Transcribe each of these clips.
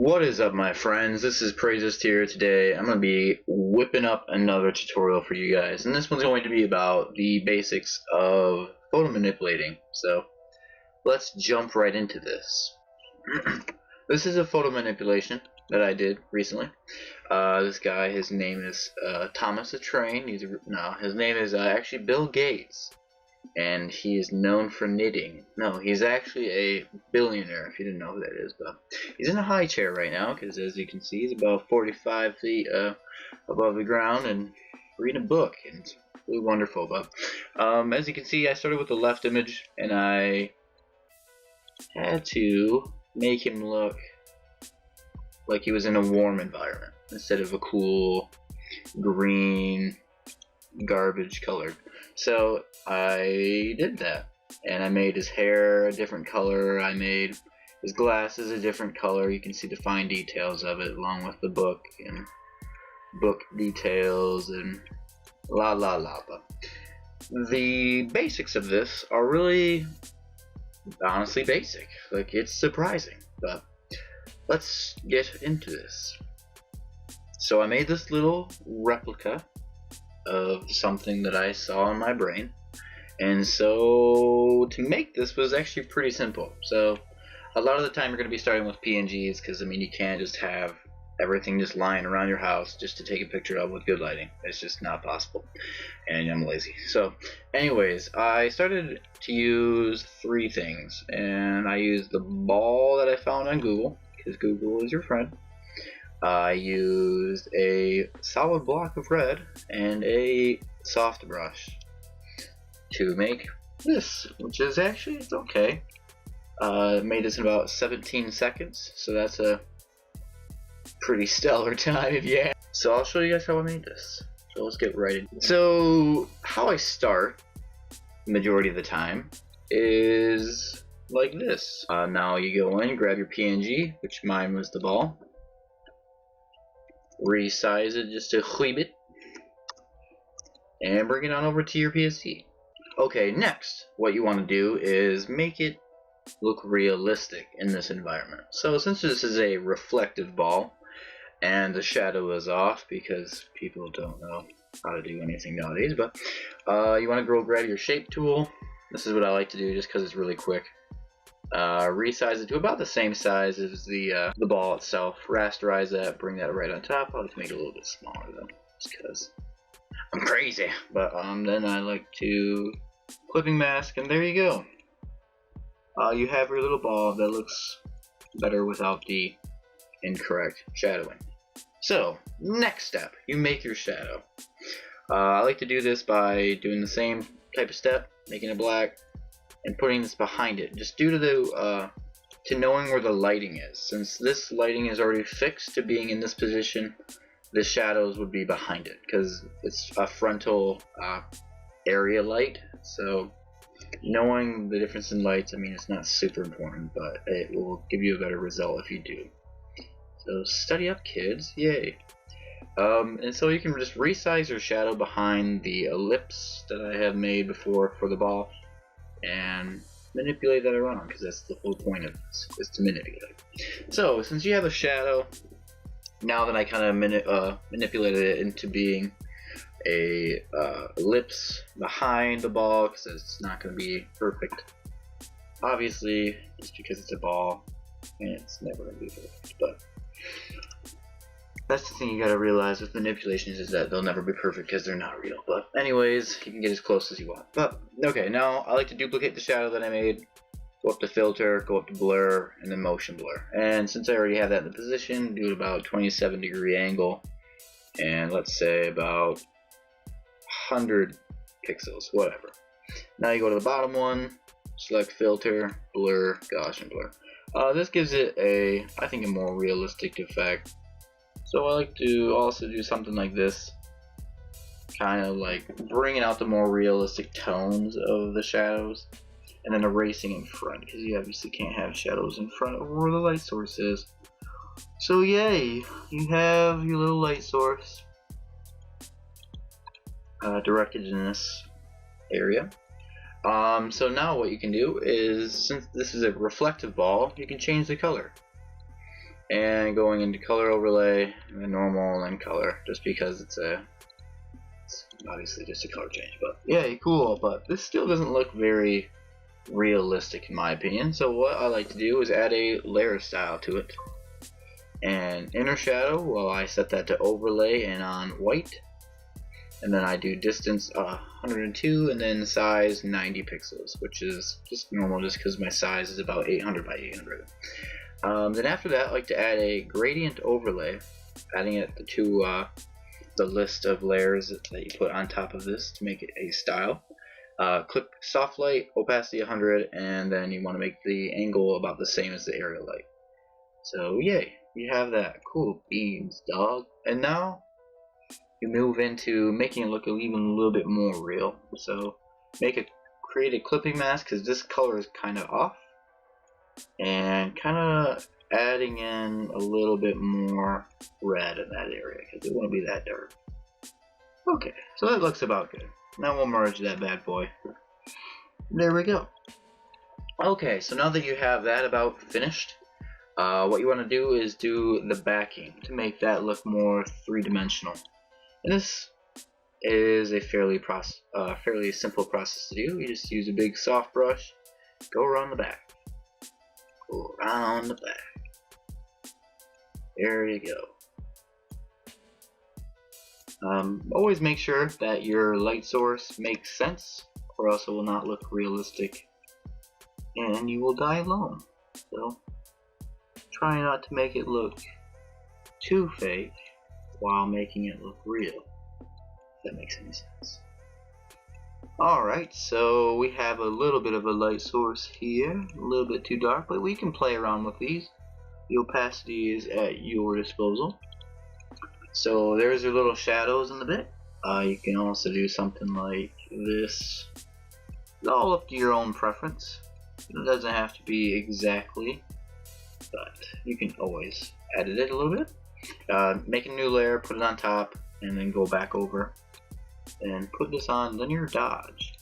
What is up, my friends? This is Praizist here. Today I'm going to be whipping up another tutorial for you guys, and this one's going to be about the basics of photo manipulating. So let's jump right into this. This is a photo manipulation that I did recently. This guy, his name is Thomas the Train. His name is actually Bill Gates, and he is known for knitting. No, he's actually a billionaire, if you didn't know who that is. But he's in a high chair right now, because as you can see, he's about 45 feet above the ground and reading a book, and it's really wonderful. But as you can see, I started with the left image, and I had to make him look like he was in a warm environment instead of a cool green garbage colored. So I did that, and I made his hair a different color. I made his glasses a different color. You can see the fine details of it, along with the book and book details and la la la. But the basics of this are really honestly basic. Like, it's surprising, but let's get into this. So I made this little replica of something that I saw in my brain, and so to make this was actually pretty simple. So a lot of the time you're going to be starting with PNGs, because I mean, you can't just have everything just lying around your house just to take a picture of with good lighting. It's just not possible, and I'm lazy. So anyways, I started to use three things, and I used the ball that I found on Google, because Google is your friend. I used a solid block of red and a soft brush to make this, which is actually, it's okay. Made this in about 17 seconds, so that's a pretty stellar time if you ask. So I'll show you guys how I made this. So let's get right into it. So how I start, the majority of the time, is like this. Now you go in, grab your PNG, which mine was the ball. Resize it just a wee bit, and bring it on over to your PSD. Okay, next, what you want to do is make it look realistic in this environment. So since this is a reflective ball, and the shadow is off because people don't know how to do anything nowadays, but you want to go grab your shape tool. This is what I like to do just because it's really quick. Resize it to about the same size as the ball itself. Rasterize that, bring that right on top. I like to make it a little bit smaller though, just because I'm crazy. But then I like to clipping mask, and there you go. You have your little ball that looks better without the incorrect shadowing. So next step, you make your shadow. I like to do this by doing the same type of step, making it black, and putting this behind it, just due to the to knowing where the lighting is. Since this lighting is already fixed to being in this position, the shadows would be behind it because it's a frontal area light. So knowing the difference in lights, I mean, it's not super important, but it will give you a better result if you do. So study up, kids, yay. And so you can just resize your shadow behind the ellipse that I have made before for the ball, and manipulate that around, because that's the whole point of this, is to manipulate. So since you have a shadow, now that I kind of manipulated it into being a ellipse behind the ball, because it's not going to be perfect, obviously, just because it's a ball, and it's never going to be perfect. But that's the thing you gotta realize with manipulations, is that they'll never be perfect because they're not real. But anyways, you can get as close as you want. But okay, now I like to duplicate the shadow that I made. Go up to filter, go up to blur, and then motion blur. And since I already have that in the position, do it about 27-degree angle, and let's say about 100 pixels, whatever. Now you go to the bottom one, select filter, blur, Gaussian blur. This gives it I think a more realistic effect. So I like to also do something like this, kind of like bringing out the more realistic tones of the shadows, and then erasing in front, because you obviously can't have shadows in front of where the light source is. So yay, you have your little light source directed in this area. So now what you can do is, since this is a reflective ball, you can change the color. And going into color overlay, and normal and color, just because it's obviously just a color change. But yeah, cool. But this still doesn't look very realistic in my opinion. So what I like to do is add a layer style to it. And inner shadow, well, I set that to overlay and on white. And then I do distance 102 and then size 90 pixels, which is just normal just because my size is about 800 by 800. Then after that, I like to add a gradient overlay, adding it to the list of layers that you put on top of this to make it a style. Click soft light, opacity 100, and then you want to make the angle about the same as the area light. So yay, you have that. Cool beans, dog. And now you move into making it look even a little bit more real. So create a clipping mask, because this color is kind of off, and kind of adding in a little bit more red in that area because it won't be that dark. Okay, so that looks about good. Now we'll merge that bad boy. There we go. Okay, so now that you have that about finished, what you want to do is do the backing to make that look more three-dimensional. And this is a fairly simple process to do. You just use a big soft brush, go around the back. Go around the back. There you go. Always make sure that your light source makes sense, or else it will not look realistic and you will die alone. So try not to make it look too fake while making it look real, if that makes any sense. Alright, so we have a little bit of a light source here, a little bit too dark, but we can play around with these. The opacity is at your disposal. So there's your little shadows in the bit. You can also do something like this. It's all up to your own preference. It doesn't have to be exactly, but you can always edit it a little bit. Make a new layer, put it on top, and then go back over and put this on linear dodge.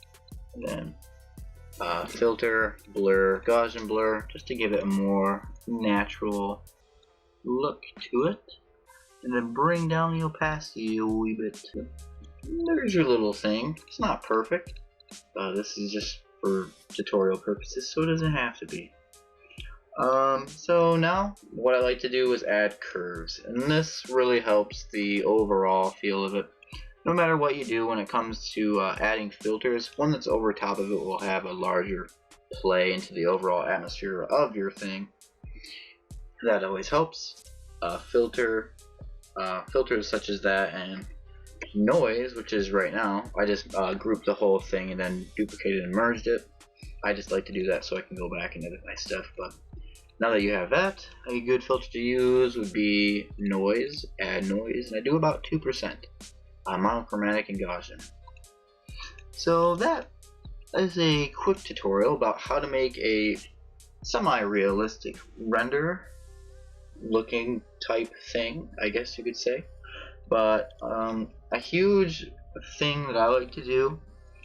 And then filter, blur, Gaussian blur, just to give it a more natural look to it. And then bring down the opacity a wee bit. There's your little thing. It's not perfect. This is just for tutorial purposes, so it doesn't have to be. So now what I like to do is add curves, and this really helps the overall feel of it. No matter what you do when it comes to adding filters, one that's over top of it will have a larger play into the overall atmosphere of your thing. That always helps. Filters such as that, and noise, which is right now, I just grouped the whole thing and then duplicated and merged it. I just like to do that so I can go back and edit my stuff. But now that you have that, a good filter to use would be noise. Add noise, and I do about 2%. Monochromatic and Gaussian. So that is a quick tutorial about how to make a semi-realistic render looking type thing, I guess you could say. But a huge thing that I like to do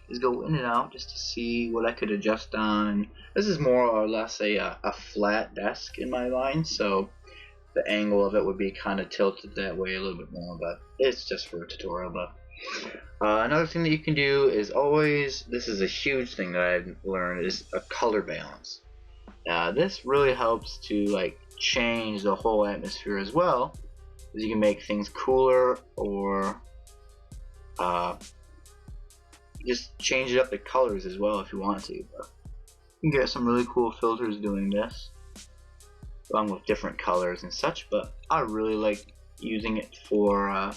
is go in and out just to see what I could adjust on. This is more or less a flat desk in my mind, so the angle of it would be kind of tilted that way a little bit more, but it's just for a tutorial. But another thing that you can do is always, this is a huge thing that I've learned, is a color balance. This really helps to like change the whole atmosphere as well, as you can make things cooler or just change up the colors as well if you want to. But you can get some really cool filters doing this, along with different colors and such, but I really like using it for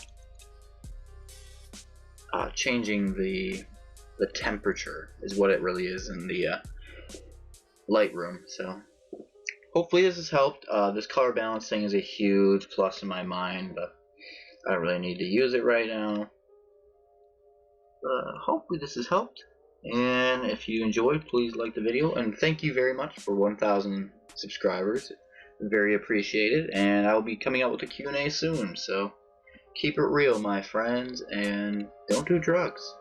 changing the temperature, is what it really is in the Lightroom. So hopefully this has helped. This color balance thing is a huge plus in my mind, but I don't really need to use it right now. Hopefully this has helped, and if you enjoyed, please like the video, and thank you very much for 1,000 subscribers. Very appreciated, and I'll be coming out with a Q&A soon, so keep it real, my friends, and don't do drugs.